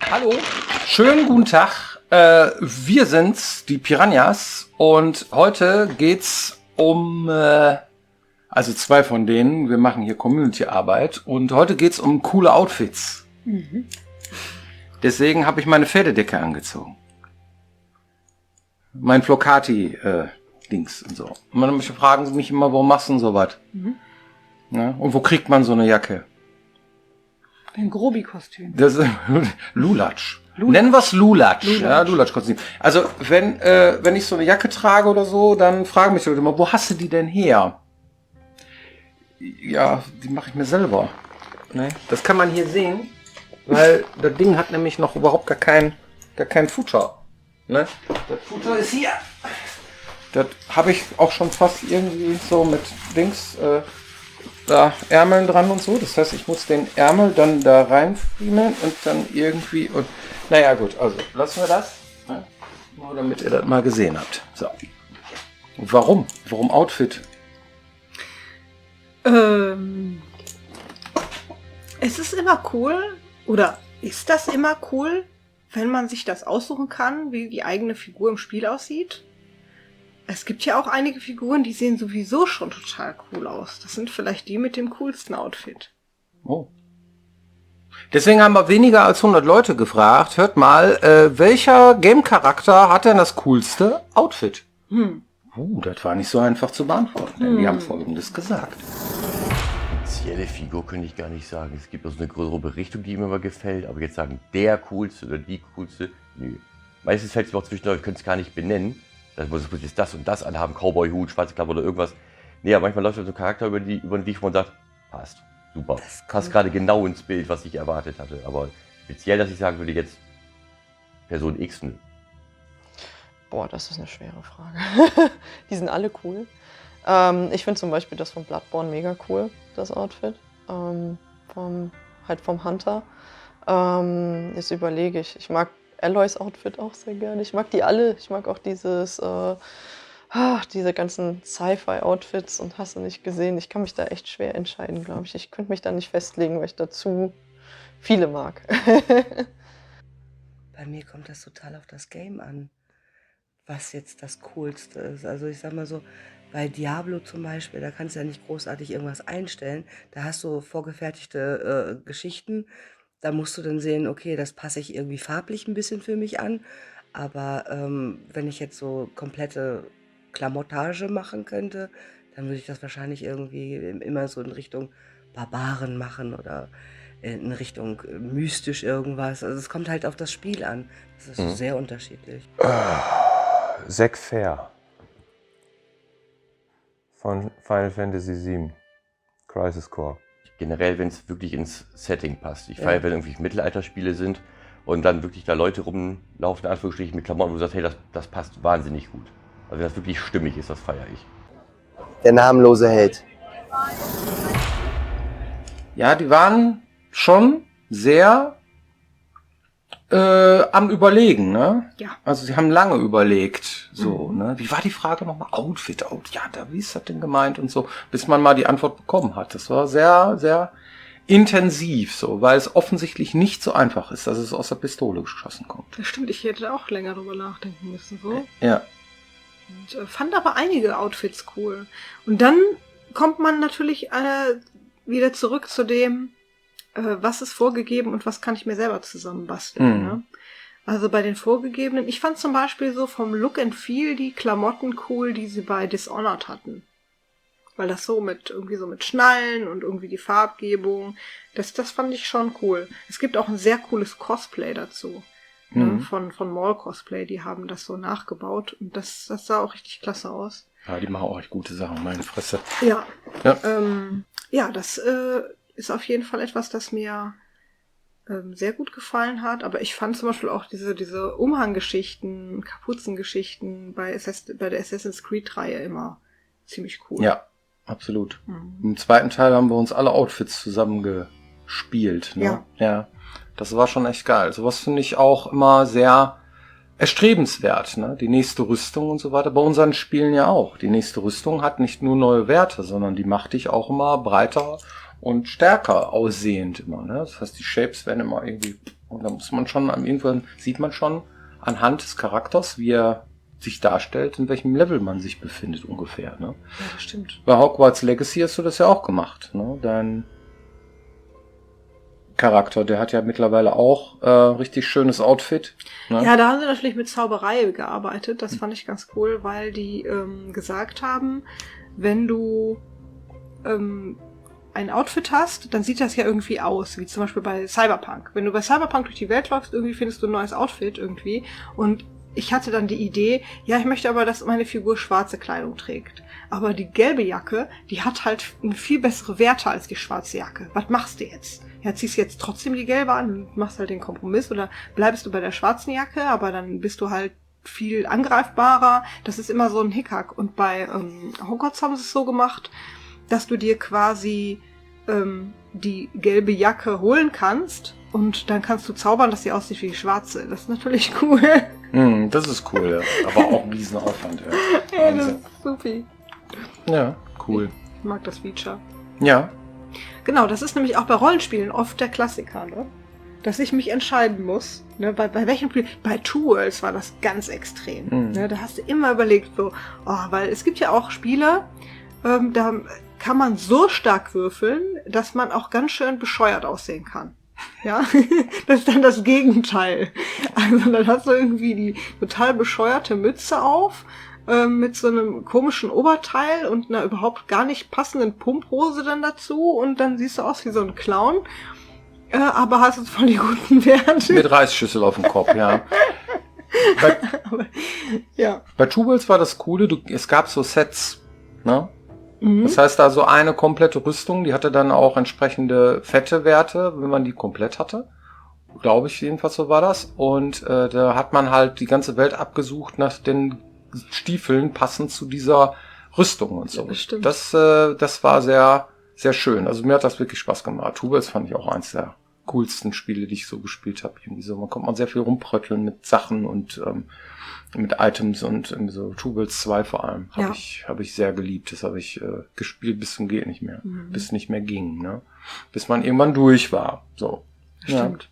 Hallo, schönen guten Tag. Wir sind's, die Piranhas, und heute geht's um, also zwei von denen. Wir machen hier Community-Arbeit und heute geht's um coole Outfits. Mhm. Deswegen habe ich meine Pferdedecke angezogen. Mein Flocati-Dings und so. Und man fragen mich immer, warum machst du denn sowas? Mhm. Ja, und wo kriegt man so eine Jacke? Ein Grobi-Kostüm. Das ist Lulatsch. Nennen wir es Lulatsch. Ja, Lulatsch-Kostüm. Also, wenn ich so eine Jacke trage oder so, dann fragen mich Leute immer, wo hast du die denn her? Ja, die mache ich mir selber. Ne? Das kann man hier sehen, weil das Ding hat nämlich noch überhaupt gar kein Futter. Ne? Das Futter ist hier. Das habe ich auch schon fast irgendwie so mit Dings, da Ärmeln dran und so. Das heißt, ich muss den Ärmel dann da reinfriemeln und dann irgendwie und naja gut, also lassen wir das. Ne? Nur damit ihr das mal gesehen habt. So. Und warum? Warum Outfit? Es ist immer cool, oder ist das immer cool, wenn man sich das aussuchen kann, wie die eigene Figur im Spiel aussieht? Es gibt ja auch einige Figuren, die sehen sowieso schon total cool aus. Das sind vielleicht die mit dem coolsten Outfit. Oh. Deswegen haben wir weniger als 100 Leute gefragt. Hört mal, welcher Game-Charakter hat denn das coolste Outfit? Das war nicht so einfach zu beantworten, denn die haben Folgendes gesagt. Spezielle Figur könnte ich gar nicht sagen. Es gibt also eine größere Richtung, die mir immer gefällt. Aber jetzt sagen, der coolste oder die coolste, nö. Meistens fällt es mir auch zwischendurch, ich könnte es gar nicht benennen. Das muss jetzt das und das anhaben, Cowboy-Hut, schwarze Klappe oder irgendwas. Nee, aber manchmal läuft so ein Charakter über den Weg, wo man sagt, passt, super. Passt gerade genau ins Bild, was ich erwartet hatte. Aber speziell, dass ich sagen würde, jetzt Person X, nö. Boah, das ist eine schwere Frage. Die sind alle cool. Ich finde zum Beispiel das von Bloodborne mega cool, das Outfit. Vom Hunter. Jetzt überlege ich. Ich mag Aloys Outfit auch sehr gerne. Ich mag die alle. Ich mag auch diese ganzen Sci-Fi-Outfits und hast du nicht gesehen. Ich kann mich da echt schwer entscheiden, glaube ich. Ich könnte mich da nicht festlegen, weil ich dazu viele mag. Bei mir kommt das total auf das Game an, was jetzt das Coolste ist. Also ich sag mal so, bei Diablo zum Beispiel, da kannst du ja nicht großartig irgendwas einstellen. Da hast du vorgefertigte Geschichten. Da musst du dann sehen, okay, das passe ich irgendwie farblich ein bisschen für mich an. Aber wenn ich jetzt so komplette Klamottage machen könnte, dann würde ich das wahrscheinlich irgendwie immer so in Richtung Barbaren machen oder in Richtung mystisch irgendwas. Also es kommt halt auf das Spiel an. Das ist sehr unterschiedlich. Zack Fair von Final Fantasy VII, Crisis Core. Generell, wenn es wirklich ins Setting passt. Ich feiere, wenn irgendwie Mittelalterspiele sind und dann wirklich da Leute rumlaufen, in Anführungsstrichen mit Klamotten, wo du sagst, hey, das passt wahnsinnig gut. Also wenn das wirklich stimmig ist, das feiere ich. Der namenlose Held. Ja, die waren schon sehr am Überlegen, ne? Ja. Also sie haben lange überlegt, so, ne? Wie war die Frage nochmal? Outfit, ja, wie ist das denn gemeint und so, bis man mal die Antwort bekommen hat. Das war sehr, sehr intensiv, so, weil es offensichtlich nicht so einfach ist, dass es aus der Pistole geschossen kommt. Das stimmt, ich hätte auch länger drüber nachdenken müssen, so. Ja. Und fand aber einige Outfits cool. Und dann kommt man natürlich wieder zurück zu dem, was ist vorgegeben und was kann ich mir selber zusammenbasteln. Ne? Also bei den vorgegebenen, ich fand zum Beispiel so vom Look and Feel die Klamotten cool, die sie bei Dishonored hatten. Weil das so mit Schnallen und irgendwie die Farbgebung, das fand ich schon cool. Es gibt auch ein sehr cooles Cosplay dazu. Ne? Von Mall Cosplay, die haben das so nachgebaut und das sah auch richtig klasse aus. Ja, die machen auch echt gute Sachen, meine Fresse. Ja. Ja, das ist auf jeden Fall etwas, das mir sehr gut gefallen hat. Aber ich fand zum Beispiel auch diese Umhanggeschichten, Kapuzengeschichten bei der Assassin's Creed-Reihe immer ziemlich cool. Ja, absolut. Im zweiten Teil haben wir uns alle Outfits zusammengespielt. Ne? Ja. Das war schon echt geil. Sowas finde ich auch immer sehr erstrebenswert, ne? Die nächste Rüstung und so weiter. Bei unseren Spielen ja auch. Die nächste Rüstung hat nicht nur neue Werte, sondern die macht dich auch immer breiter und stärker aussehend immer, ne? Das heißt, die Shapes werden immer irgendwie Und da muss man schon, irgendwann sieht man schon anhand des Charakters, wie er sich darstellt, in welchem Level man sich befindet ungefähr. Ne? Ja, das stimmt. Bei Hogwarts Legacy hast du das ja auch gemacht. Ne? Dein Charakter, der hat ja mittlerweile auch richtig schönes Outfit. Ne? Ja, da haben sie natürlich mit Zauberei gearbeitet. Das fand ich ganz cool, weil die gesagt haben, wenn du ein Outfit hast, dann sieht das ja irgendwie aus, wie zum Beispiel bei Cyberpunk. Wenn du bei Cyberpunk durch die Welt läufst, irgendwie findest du ein neues Outfit irgendwie. Und ich hatte dann die Idee, ja, ich möchte aber, dass meine Figur schwarze Kleidung trägt. Aber die gelbe Jacke, die hat halt eine viel bessere Werte als die schwarze Jacke. Was machst du jetzt? Ja, ziehst du jetzt trotzdem die gelbe an und machst halt den Kompromiss oder bleibst du bei der schwarzen Jacke, aber dann bist du halt viel angreifbarer. Das ist immer so ein Hickhack. Und bei Hogwarts haben sie es so gemacht, dass du dir quasi die gelbe Jacke holen kannst und dann kannst du zaubern, dass sie aussieht wie die schwarze. Das ist natürlich cool. Das ist cool, ja. Aber auch ein Riesenaufwand. Ja, Ja, das ist supi. ja, cool. Ich mag das Feature. Ja, Genau, das ist nämlich auch bei Rollenspielen oft der Klassiker, ne? Dass ich mich entscheiden muss. Ne? Bei welchem Spiel? Bei Two Worlds war das ganz extrem. Ne? Da hast du immer überlegt, so, weil es gibt ja auch Spiele, da kann man so stark würfeln, dass man auch ganz schön bescheuert aussehen kann. Ja, das ist dann das Gegenteil. Also dann hast du irgendwie die total bescheuerte Mütze auf, mit so einem komischen Oberteil und einer überhaupt gar nicht passenden Pumphose dann dazu und dann siehst du aus wie so ein Clown, aber hast jetzt voll die guten Werte. mit Reisschüssel auf dem Kopf, ja. Ja. Bei Two Worlds war das Coole, es gab so Sets, ne? Mhm. Das heißt also eine komplette Rüstung, die hatte dann auch entsprechende fette Werte, wenn man die komplett hatte. Glaube ich jedenfalls, so war das. Und da hat man halt die ganze Welt abgesucht nach den Stiefeln passend zu dieser Rüstung und so. Ja, das stimmt. Das war sehr, sehr schön. Also mir hat das wirklich Spaß gemacht. Two Worlds fand ich auch eins der coolsten Spiele, die ich so gespielt habe. Irgendwie so, man konnte sehr viel rumprötteln mit Sachen und mit Items und irgendwie so. Two Worlds 2 vor allem Ja. hab ich sehr geliebt. Das habe ich gespielt bis zum geht nicht mehr. Bis es nicht mehr ging, ne? Bis man irgendwann durch war. So. Stimmt.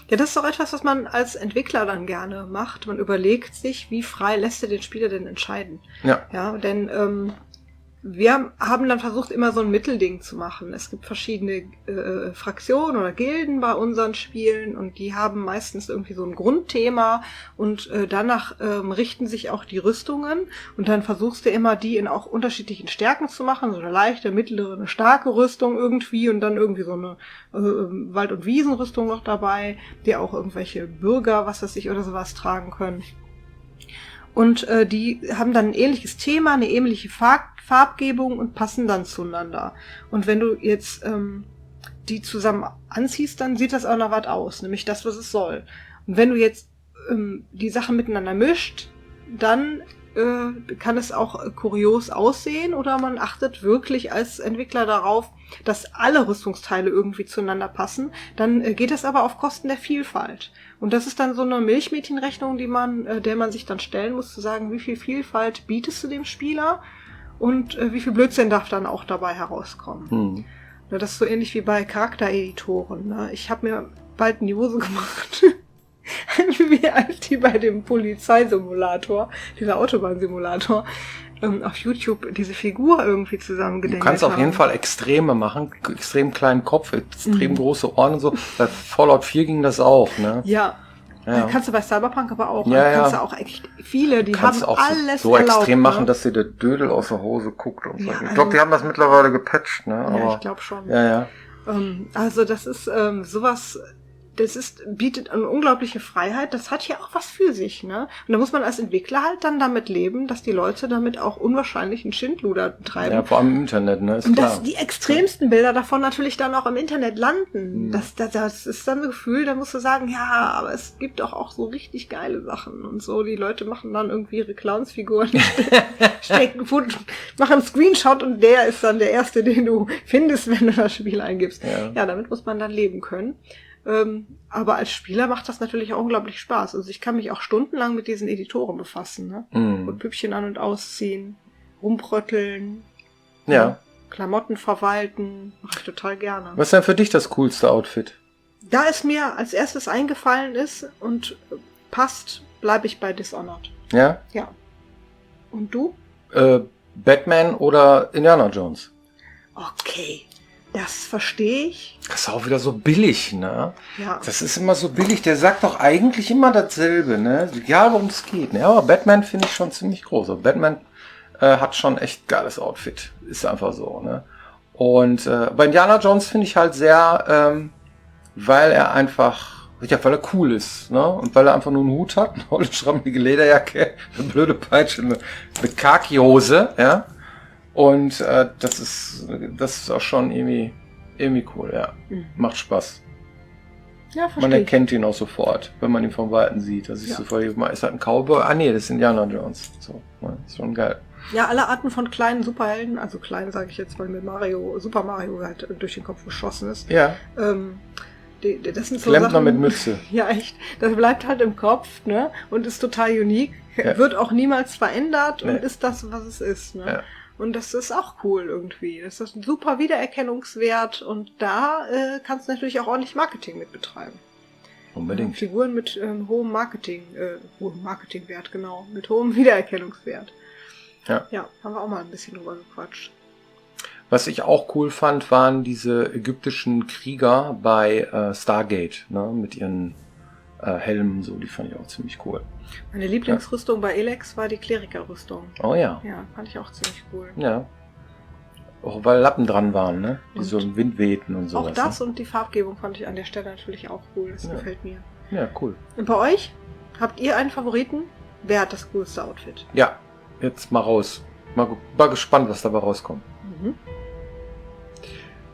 Ja, das ist doch etwas, was man als Entwickler dann gerne macht. Man überlegt sich, wie frei lässt er den Spieler denn entscheiden. Ja. Ja, denn wir haben dann versucht, immer so ein Mittelding zu machen. Es gibt verschiedene Fraktionen oder Gilden bei unseren Spielen und die haben meistens irgendwie so ein Grundthema und danach richten sich auch die Rüstungen und dann versuchst du immer, die in auch unterschiedlichen Stärken zu machen, so eine leichte, mittlere, eine starke Rüstung irgendwie und dann irgendwie so eine Wald- und Wiesenrüstung noch dabei, die auch irgendwelche Bürger, was weiß ich, oder sowas tragen können. Und die haben dann ein ähnliches Thema, eine ähnliche Farbgebung und passen dann zueinander. Und wenn du jetzt die zusammen anziehst, dann sieht das auch nach was aus, nämlich das, was es soll. Und wenn du jetzt die Sachen miteinander mischt, dann kann es auch kurios aussehen oder man achtet wirklich als Entwickler darauf, dass alle Rüstungsteile irgendwie zueinander passen. Dann geht das aber auf Kosten der Vielfalt. Und das ist dann so eine Milchmädchenrechnung, der man sich dann stellen muss, zu sagen, wie viel Vielfalt bietest du dem Spieler und wie viel Blödsinn darf dann auch dabei herauskommen. Ja, das ist so ähnlich wie bei Charaktereditoren. Ne? Ich habe mir bald in die Hose gemacht. Wie als die bei dem Polizeisimulator, dieser Autobahnsimulator, auf YouTube diese Figur irgendwie Du zusammengedengelt kannst auf jeden haben. Fall Extreme machen, extrem kleinen Kopf, extrem große Ohren und so. Bei Fallout 4 ging das auch, ne? Ja. Ja. Kannst du bei Cyberpunk aber auch. Ja, Kannst ja. du auch echt viele, die Kannst haben auch alles so erlaubt, extrem ne? machen, dass dir der Dödel aus der Hose guckt und so. Ja, Ich glaube, die haben das mittlerweile gepatcht, ne? Ja, Aber, ich glaube schon. ja. Also das ist sowas, bietet eine unglaubliche Freiheit. Das hat ja auch was für sich, ne? Und da muss man als Entwickler halt dann damit leben, dass die Leute damit auch unwahrscheinlichen Schindluder treiben. Ja, vor allem im Internet, ne? Ist Und klar. dass die extremsten Bilder davon natürlich dann auch im Internet landen. Das ist dann ein Gefühl, da musst du sagen, ja, aber es gibt doch auch so richtig geile Sachen und so. Die Leute machen dann irgendwie ihre Clownsfiguren, machen einen Screenshot und der ist dann der erste, den du findest, wenn du das Spiel eingibst. Ja, damit muss man dann leben können. Aber als Spieler macht das natürlich auch unglaublich Spaß. Also ich kann mich auch stundenlang mit diesen Editoren befassen, ne? Und Püppchen an- und ausziehen, rumprötteln, Ja. Klamotten verwalten, mache ich total gerne. Was ist denn für dich das coolste Outfit? Da es mir als erstes eingefallen ist und passt, bleibe ich bei Dishonored. Ja? Ja. Und du? Batman oder Indiana Jones? Okay, das verstehe ich. Das ist auch wieder so billig, ne? Ja. Das ist immer so billig. Der sagt doch eigentlich immer dasselbe, ne? Egal, worum es geht. Ne? Aber Batman finde ich schon ziemlich groß. Aber Batman hat schon echt geiles Outfit. Ist einfach so, ne? Und bei Indiana Jones finde ich halt sehr, weil er einfach, ja, weil er cool ist, ne? Und weil er einfach nur einen Hut hat, eine olle schrammelige Lederjacke, eine blöde Peitsche, eine Khaki-Hose, ja? Und das ist auch schon irgendwie cool, ja. Macht Spaß. Ja, verstehe Man ich. erkennt ihn auch sofort, wenn man ihn vom Weiten sieht. Das ist Ja. sofort, ist halt ein Cowboy. Ah nee, das ist Indiana Jones. So, ne? Ist schon geil. Ja, alle Arten von kleinen Superhelden, also klein sage ich jetzt, weil mir Super Mario halt durch den Kopf geschossen ist. Ja, Das sind so Klempner Sachen, mit Mütze. Ja, echt. Das bleibt halt im Kopf, ne? Und ist total unique. Ja. Wird auch niemals verändert Nee. und ist das, was es ist, ne? Ja. Und das ist auch cool irgendwie. Das ist ein super Wiedererkennungswert und da kannst du natürlich auch ordentlich Marketing mit betreiben. Unbedingt. Figuren mit hohem Marketingwert, genau. Mit hohem Wiedererkennungswert. Ja. Ja, haben wir auch mal ein bisschen drüber gequatscht. Was ich auch cool fand, waren diese ägyptischen Krieger bei Stargate, ne? Mit ihren Helmen, so, die fand ich auch ziemlich cool. Meine Lieblingsrüstung bei Elex war die Klerikerrüstung. Oh ja. Ja, fand ich auch ziemlich cool. Ja. Auch weil Lappen dran waren, ne? Die Und so im Wind wehten und sowas. Auch das und die Farbgebung fand ich an der Stelle natürlich auch cool. Das Ja. gefällt mir. Ne? Ja, cool. Und bei euch? Habt ihr einen Favoriten? Wer hat das coolste Outfit? Ja, jetzt mal raus. Mal gespannt, was dabei rauskommt. Mhm.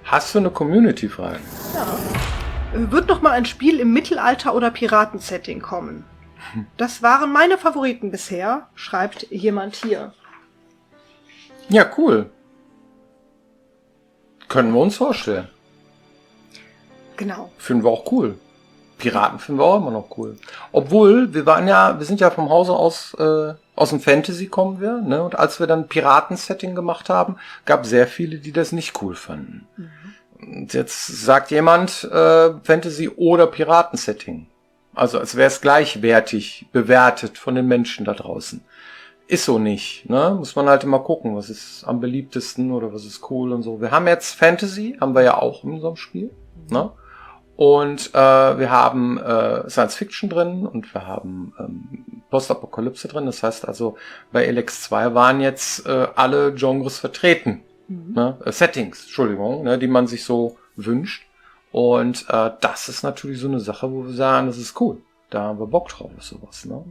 Hast du eine Community-Frage? Ja. Wird noch mal ein Spiel im Mittelalter- oder Piratensetting kommen? Das waren meine Favoriten bisher, schreibt jemand hier. Ja, cool. Können wir uns vorstellen. Genau. Finden wir auch cool. Piraten finden wir auch immer noch cool. Obwohl, wir sind ja vom Hause aus dem Fantasy kommen wir, ne? Und als wir dann Piraten-Setting gemacht haben, gab sehr viele, die das nicht cool fanden. Und jetzt sagt jemand Fantasy oder Piraten-Setting. Also als wäre es gleichwertig bewertet von den Menschen da draußen. Ist so nicht, ne? Muss man halt immer gucken, was ist am beliebtesten oder was ist cool und so. Wir haben jetzt Fantasy, haben wir ja auch in unserem Spiel, ne? Und wir haben Science Fiction drin und wir haben Postapokalypse drin. Das heißt also, bei Elex 2 waren jetzt alle Genres vertreten. Ne? Settings, Entschuldigung, ne? Die man sich so wünscht. Und das ist natürlich so eine Sache, wo wir sagen, das ist cool. Da haben wir Bock drauf, sowas. Ne?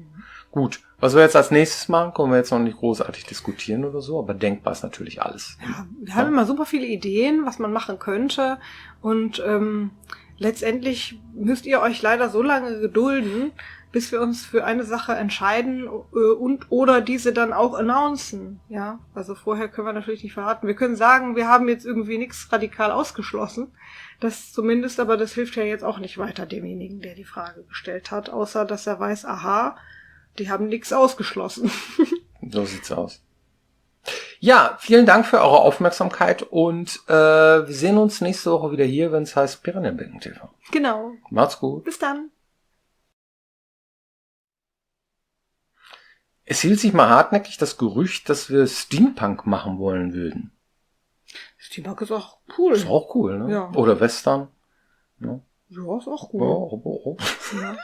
Gut, was wir jetzt als nächstes machen, können wir jetzt noch nicht großartig diskutieren oder so, aber denkbar ist natürlich alles. Ja, wir haben immer super viele Ideen, was man machen könnte. Und letztendlich müsst ihr euch leider so lange gedulden, bis wir uns für eine Sache entscheiden und oder diese dann auch announcen. Ja, also vorher können wir natürlich nicht verraten. Wir können sagen, wir haben jetzt irgendwie nichts radikal ausgeschlossen. Das zumindest, aber das hilft ja jetzt auch nicht weiter demjenigen, der die Frage gestellt hat, außer dass er weiß, aha, die haben nichts ausgeschlossen. So sieht's aus. Ja, vielen Dank für eure Aufmerksamkeit und wir sehen uns nächste Woche wieder hier, wenn es heißt Piranhabecken TV. Genau. Macht's gut. Bis dann. Es hielt sich mal hartnäckig das Gerücht, dass wir Steampunk machen wollen würden. Steampunk ist auch cool. Ist auch cool, ne? Ja. Oder Western. Ne? Ja, ist auch Ja, cool. aber auch. Ja.